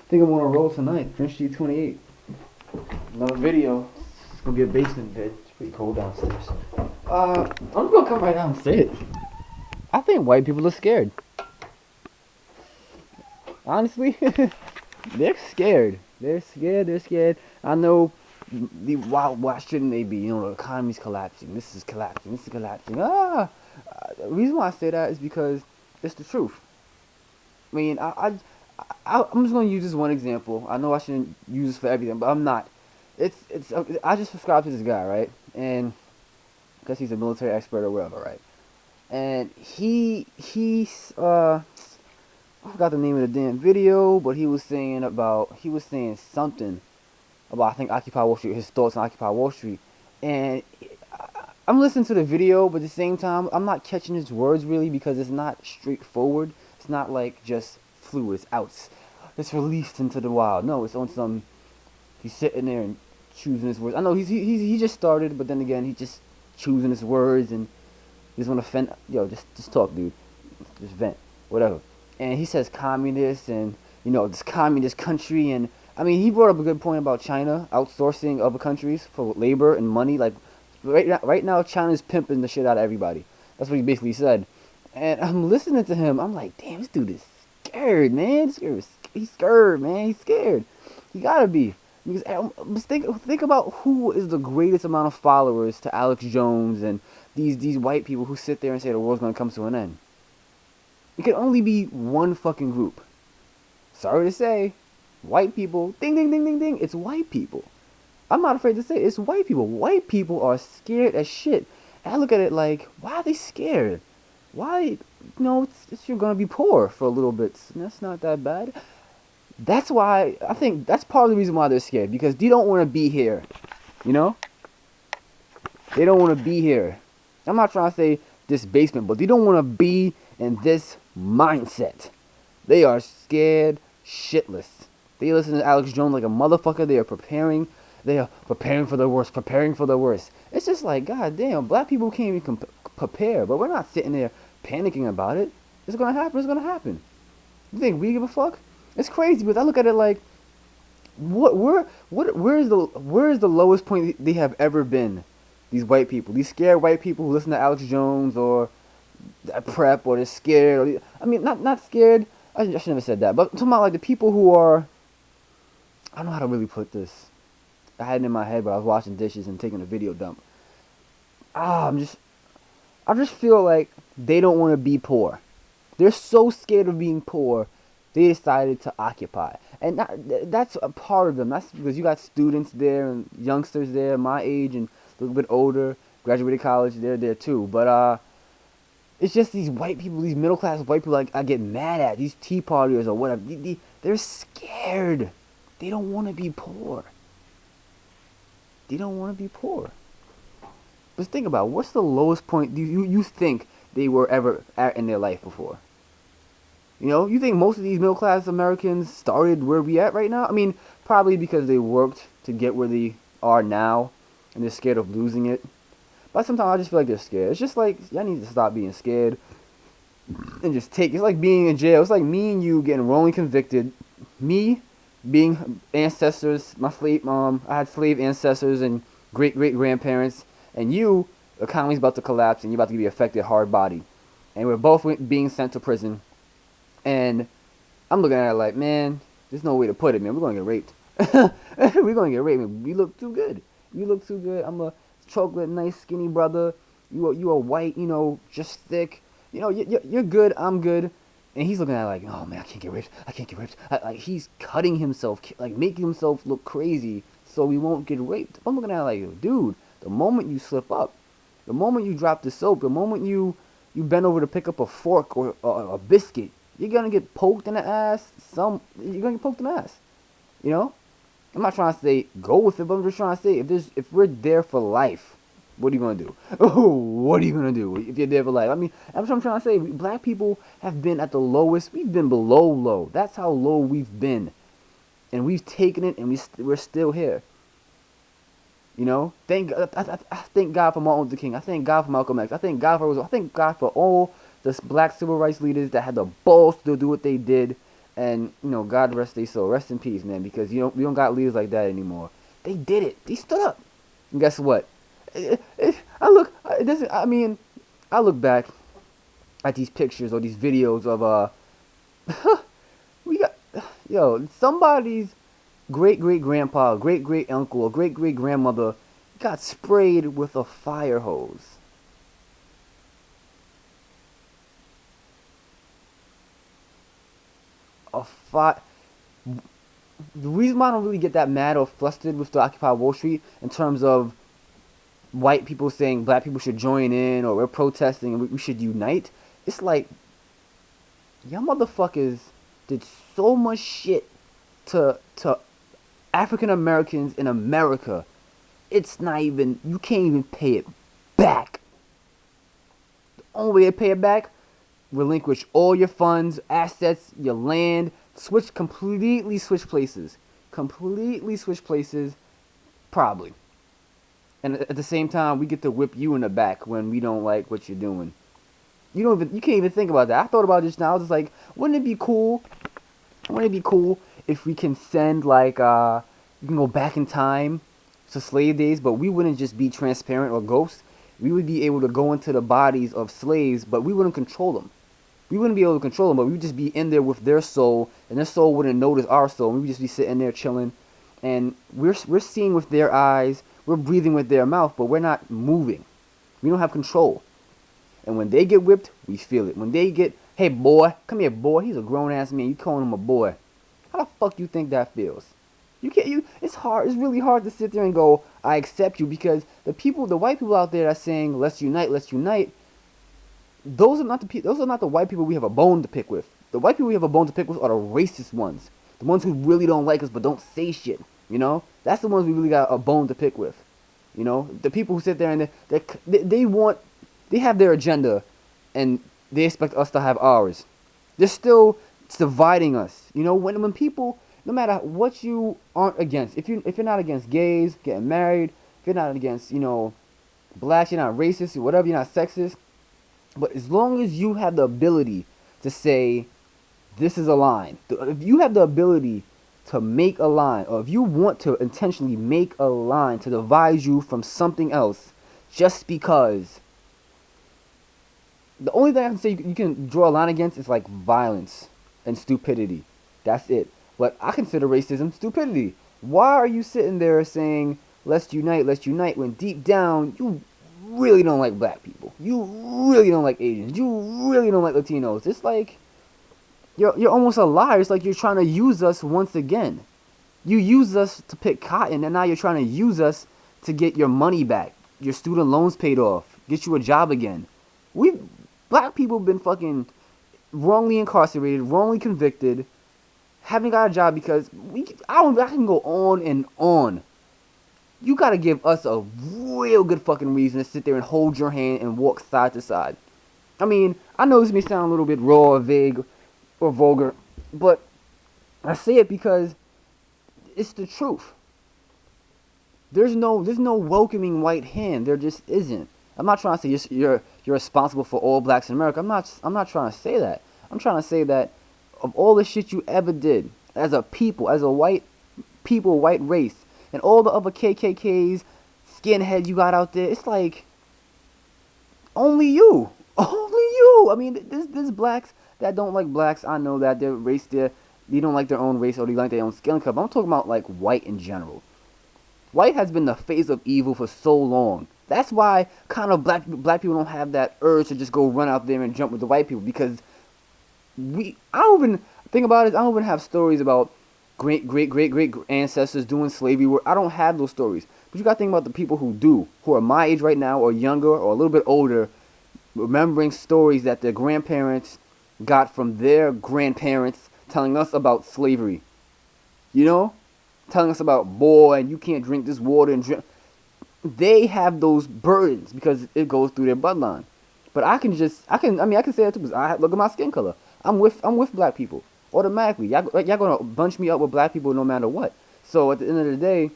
I think I'm on a roll tonight. Prince G28. Another video. It's gonna be a basement vid. It's pretty cold downstairs. I'm gonna come right out and say it. I think white people are scared. Honestly, they're scared. They're scared. They're scared. I know. Why shouldn't they be? You know, the economy's collapsing. This is collapsing. This is collapsing. The reason why I say that is because it's the truth. I mean, I'm just gonna use this one example. I know I shouldn't use this for everything, but I'm not. I just subscribe to this guy, right? And because he's a military expert or whatever, right? And I forgot the name of the damn video, but he was saying something about, I think, Occupy Wall Street, his thoughts on Occupy Wall Street, and I'm listening to the video, but at the same time, I'm not catching his words really because it's not straightforward. It's not like just fluid. It's out. It's released into the wild. No, it's on some. He's sitting there and choosing his words. I know he just started, but then again, he's just choosing his words and he's gonna vent. Yo, just talk, dude. Just vent, whatever. And he says communist and this communist country, and I mean he brought up a good point about China outsourcing other countries for labor and money. Like right now, China's pimping the shit out of everybody. That's what he basically said. And I'm listening to him. I'm like, damn, this dude is scared, man. He's scared, man. He's scared. He gotta be. Because think about who is the greatest amount of followers to Alex Jones and these white people who sit there and say the world's gonna come to an end. It can only be one fucking group. Sorry to say, white people. Ding ding ding ding ding. It's white people. I'm not afraid to say it. It's white people. White people are scared as shit. And I look at it like, why are they scared? Why? You're gonna be poor for a little bit. That's not that bad. That's why I think that's part of the reason why they're scared, because they don't want to be here. You know? They don't want to be here. I'm not trying to say this basement, but they don't want to be in this mindset. They are scared shitless. They listen to Alex Jones like a motherfucker. They are preparing. They are preparing for the worst. Preparing for the worst. It's just like, god damn, black people can't even prepare, but we're not sitting there panicking about it. It's gonna happen. It's gonna happen. You think we give a fuck? It's crazy, because I look at it like, where is the lowest point they have ever been? These white people, these scared white people who listen to Alex Jones or prep, or they're scared. I mean, not scared. I should never said that. But I'm talking about like the people who are. I don't know how to really put this. I had it in my head, but I was washing dishes and taking a video dump. I just feel like they don't want to be poor. They're so scared of being poor, they decided to occupy. And that's a part of them. That's because you got students there and youngsters there, my age and a little bit older, graduated college, they're there too. But it's just these white people, these middle class white people, like I get mad at, these tea partiers or whatever. They're scared. They don't want to be poor. They don't want to be poor. But think about it, what's the lowest point you think they were ever at in their life before? You think most of these middle class Americans started where we at right now? I mean, probably because they worked to get where they are now, and they're scared of losing it. But sometimes I just feel like they're scared. It's just like, y'all need to stop being scared and just take. It's like being in jail. It's like me and you getting wrongly convicted. Me being ancestors, I had slave ancestors and great grandparents, and you, the economy's about to collapse and you're about to be affected hard body, and we're both being sent to prison. And I'm looking at it like, man, there's no way to put it, man. We're gonna get raped. We're gonna get raped. Man. We look too good. You look too good. I'm a chocolate, nice, skinny brother. You are white, just thick. You're good. I'm good. And he's looking at it like, oh man, I can't get raped. I can't get raped. Like he's cutting himself, like making himself look crazy so we won't get raped. I'm looking at it like, dude, the moment you slip up, the moment you drop the soap, the moment you bend over to pick up a fork or a biscuit, you're gonna get poked in the ass. You're gonna get poked in the ass. I'm not trying to say go with it, but I'm just trying to say if we're there for life, what are you gonna do? Oh, what are you gonna do if you're there for life? I mean, that's what I'm trying to say. Black people have been at the lowest. We've been below low. That's how low we've been, and we've taken it, and we're still here. I thank God for Martin Luther King. I thank God for Malcolm X. I thank God for all the black civil rights leaders that had the balls to do what they did, And God rest their soul. Rest in peace, man. Because we don't got leaders like that anymore. They did it. They stood up. And guess what? I look. It doesn't. I mean, I look back at these pictures or these videos of we got somebody's great great grandpa, great great uncle, or great great grandmother got sprayed with a fire hose. A fire. The reason why I don't really get that mad or flustered with the Occupy Wall Street in terms of white people saying black people should join in or we're protesting and we should unite, it's like y'all motherfuckers did so much shit to African Americans in America. It's not even, you can't even pay it back. The only way to pay it back, relinquish all your funds, assets, your land, completely switch places. Completely switch places, probably. And at the same time, we get to whip you in the back when we don't like what you're doing. You can't even think about that. I thought about it just now. I was just like, wouldn't it be cool? Wouldn't it be cool if we can send like you can go back in time to slave days, but we wouldn't just be transparent or ghosts. We would be able to go into the bodies of slaves, but we wouldn't control them. We wouldn't be able to control them, but we would just be in there with their soul, and their soul wouldn't notice our soul. We would just be sitting there chilling, and we're seeing with their eyes, we're breathing with their mouth, but we're not moving. We don't have control. And when they get whipped, we feel it. When they get, hey boy, come here boy, he's a grown ass man, you calling him a boy. How the fuck you think that feels? It's hard, it's really hard to sit there and go, I accept you, because the white people out there that are saying, let's unite, those are not the white people we have a bone to pick with. The white people we have a bone to pick with are the racist ones. The ones who really don't like us but don't say shit, That's the ones we really got a bone to pick with. The people who sit there and they have their agenda and they expect us to have ours. They're still dividing us. When people, no matter what you aren't against, if you're not against gays getting married, if you're not against, blacks, you're not racist, or whatever, you're not sexist, but as long as you have the ability to say, this is a line, if you have the ability to make a line, or if you want to intentionally make a line to divide you from something else, just because, the only thing I can say you can draw a line against is like violence and stupidity. That's it. But I consider racism stupidity. Why are you sitting there saying, let's unite, when deep down, you really don't like black people. You really don't like Asians. You really don't like Latinos. It's like, you're almost a liar. It's like you're trying to use us once again. You used us to pick cotton, and now you're trying to use us to get your money back, your student loans paid off, get you a job again. Black people have been fucking wrongly incarcerated, wrongly convicted, haven't got a job because I can go on and on. You gotta give us a real good fucking reason to sit there and hold your hand and walk side to side. I mean, I know this may sound a little bit raw or vague or vulgar, but I say it because it's the truth. There's no welcoming white hand. There just isn't. I'm not trying to say you're responsible for all blacks in America. I'm not trying to say that. I'm trying to say that of all the shit you ever did as a people, as a white people, white race, and all the other KKKs, skinheads you got out there, it's like only you. I mean, there's blacks that don't like blacks. I know that their race, they don't like their own race or they like their own skin color. But I'm talking about like white in general. White has been the face of evil for so long. That's why kind of black people don't have that urge to just go run out there and jump with the white people, because I don't even think about it. I don't even have stories about great ancestors doing slavery work. I don't have those stories. But you got to think about the people who do, who are my age right now or younger or a little bit older, remembering stories that their grandparents got from their grandparents telling us about slavery. Telling us about, boy, you can't drink this water and drink. They have those burdens because it goes through their bloodline. But I can say that too, because look at my skin color. I'm with black people automatically. Y'all gonna bunch me up with black people no matter what. So at the end of the day,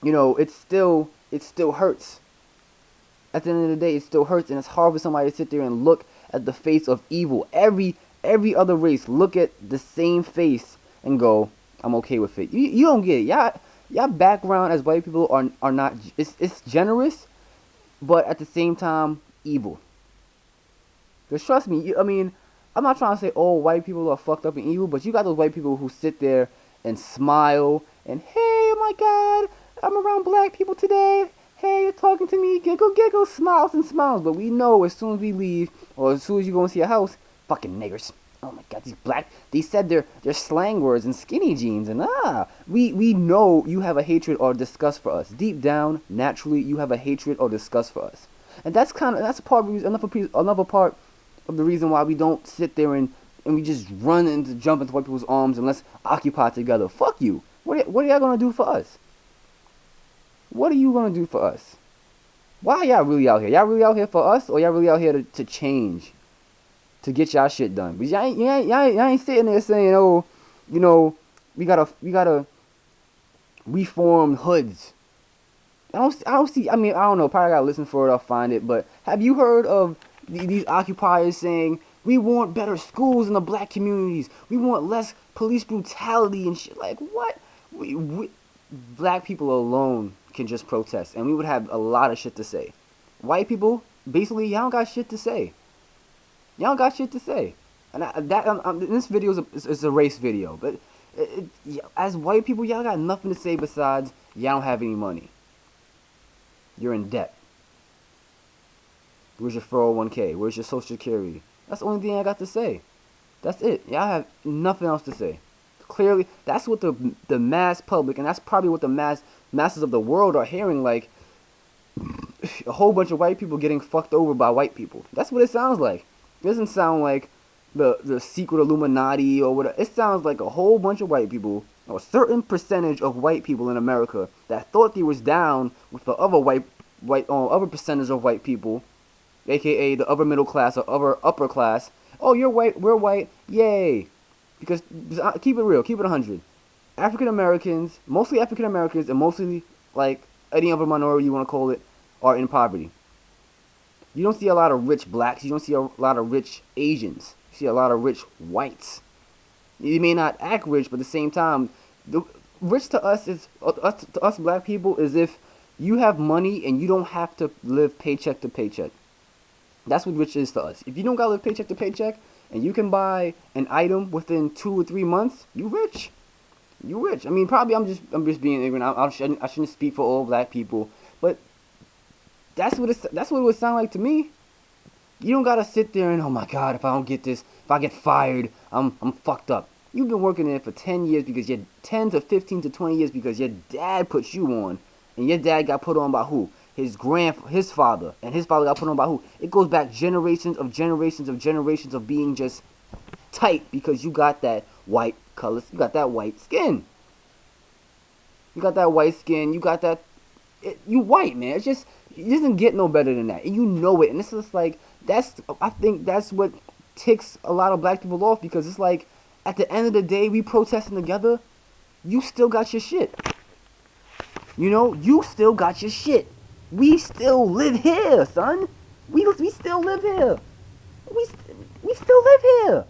it still hurts. At the end of the day, it still hurts, and it's hard for somebody to sit there and look at the face of evil. Every every other race look at the same face and go, I'm okay with it. You don't get it. Y'all background as white people are not, it's generous, but at the same time evil. Because trust me, I mean, I'm not trying to say all white people are fucked up and evil, but you got those white people who sit there and smile and, hey, oh my god, I'm around black people today. Hey, you're talking to me, giggle, giggle, smiles and smiles. But we know as soon as we leave, or as soon as you go and see a house, fucking niggers. Oh my god, these black, they said their slang words and skinny jeans and we know you have a hatred or disgust for us. Deep down, naturally, you have a hatred or disgust for us. And that's part of the reason, another part of the reason why we don't sit there and we just run and jump into white people's arms and let's occupy together. Fuck you. What are y'all gonna do for us? What are you gonna do for us? Why are y'all really out here? Y'all really out here for us, or y'all really out here to change, to get y'all shit done? But y'all ain't sitting there saying, oh, you know, we gotta reform hoods. I don't see. I mean, I don't know. Probably gotta listen for it. I'll find it. But have you heard of these occupiers saying we want better schools in the black communities? We want less police brutality and shit. Like what? We black people alone can just protest, and we would have a lot of shit to say. White people, basically, y'all don't got shit to say. Y'all don't got shit to say. And this video is a race video, but as white people, y'all got nothing to say besides y'all don't have any money. You're in debt. Where's your 401k? Where's your social security? That's the only thing I got to say. That's it. Y'all have nothing else to say. Clearly, that's what the mass public, and that's probably what the masses of the world are hearing, like a whole bunch of white people getting fucked over by white people. That's what it sounds like. It doesn't sound like the secret Illuminati or whatever. It sounds like a whole bunch of white people, or a certain percentage of white people in America that thought they was down with the other other percentage of white people, aka the upper middle class or upper class. Oh, you're white, we're white, yay! Because keep it real, keep it 100. African Americans, mostly African Americans, and mostly like any other minority you want to call it, are in poverty. You don't see a lot of rich blacks. You don't see a lot of rich Asians. You see a lot of rich whites. You may not act rich, but at the same time, rich to us to us black people is if you have money and you don't have to live paycheck to paycheck. That's what rich is to us. If you don't gotta live paycheck to paycheck and you can buy an item within 2 or 3 months, you rich. You rich. I mean, probably I'm just being ignorant. I shouldn't speak for all black people, but that's what it would sound like to me. You don't gotta sit there and, oh my god, if I don't get this, if I get fired, I'm fucked up. You've been working there for 10 years because 10 to 15 to 20 years because your dad put you on, and your dad got put on by who? His father, and his father got put on by who? It goes back generations of generations of generations of being just tight because you got that white color, you got that white skin. You got that white skin, you got that, you white, man. It doesn't get no better than that, and you know it. And it's just like, I think that's what ticks a lot of black people off, because it's like, at the end of the day, we protesting together, you still got your shit. You know, you still got your shit. We still live here, son. We still live here. We still live here.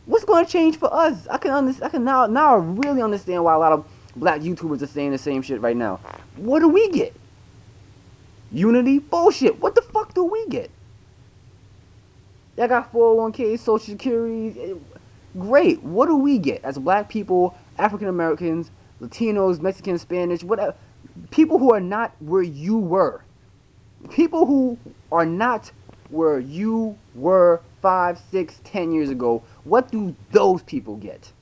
What's going to change for us? I can now I really understand why a lot of black YouTubers are saying the same shit right now. What do we get? Unity? Bullshit. What the fuck do we get? Y'all got 401k, Social Security. Great. What do we get as black people, African Americans, Latinos, Mexicans, Spanish, whatever? People who are not where you were. People who are not where you were 5, 6, 10 years ago. What do those people get?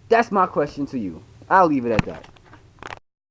That's my question to you. I'll leave it at that.